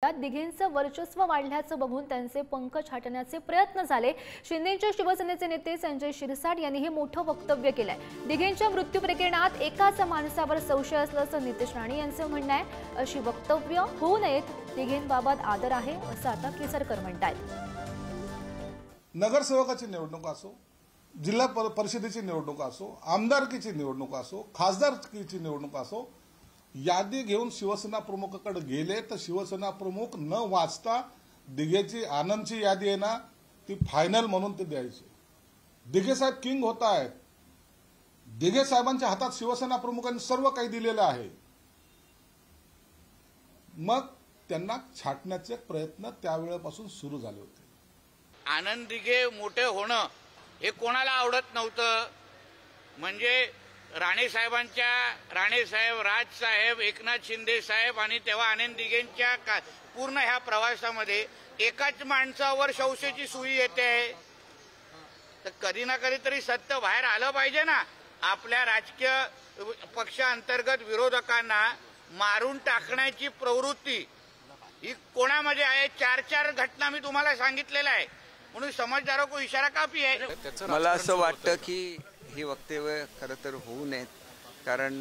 यात दिघेंचं वर्चस्व वाढल्याचं बघून त्यांचे पंख छाटण्याचे प्रयत्न झाले। शिंदेच्या शिवसेनेचे नेते संजय शिरसाट यांनी हे मोठं वक्तव्य केलंय। दिघेंच्या मृत्यू प्रकरणात एकाच माणसावर संशय असल्याचं नितेश राणे यांचं म्हणणं आहे। अशी वक्तव्य होऊ नयेत, दिघेंबाबत आदर आहे असं आता केसरकर म्हणतात। नगरसेवकाची निवडणूक असो, जिल्हा परिषदेची निवडणूक असो, आमदारकीची निवडणूक असो, खासदारकीची निवडणूक असो, यादी घेऊन शिवसेना प्रमुखाकडे गेले तर शिवसेना प्रमुख न वाचता दिघेची आनंदची यादी आहे ना ती फायनल म्हणून ते द्यायची। दिघे साहेब किंग होत आहेत। दिघे साहेबांच्या हातात शिवसेना प्रमुखांनी सर्व काही दिलेलं आहे। मग त्यांना छाटण्याचे प्रयत्न त्यावेळेपासून सुरू झाले होते। आनंद दिघे मोठे होणं हे कोणाला आवडत नव्हतं। म्हणजे राणेसाहेब, राजसाहेब, एकनाथ शिंदे साहेब आणि तेव्हा आनंद दिघेंच्या पूर्ण ह्या प्रवासामध्ये एकाच माणसावर संशयाची सुई येते। तर कधी ना कधीतरी सत्य बाहेर आलं पाहिजे ना। आपल्या राजकीय पक्षांतर्गत विरोधकांना मारून टाकण्याची प्रवृत्ती ही कोणामध्ये आहे? 4 घटना मी तुम्हाला सांगितलेल्या आहे, म्हणून समजदारों को इशारा काफी आहे। मला असं वाटतं की ही वक्तव्य खरं तर होऊ नयेत, कारण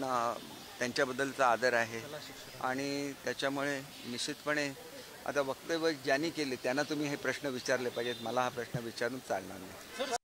त्यांच्याबद्दलचा आदर आहे आणि त्याच्यामुळे निश्चितपणे आता वक्तव्य ज्यांनी केले त्यांना तुम्ही हे प्रश्न विचारले पाहिजेत। मला हा प्रश्न विचारून चालणार नाही।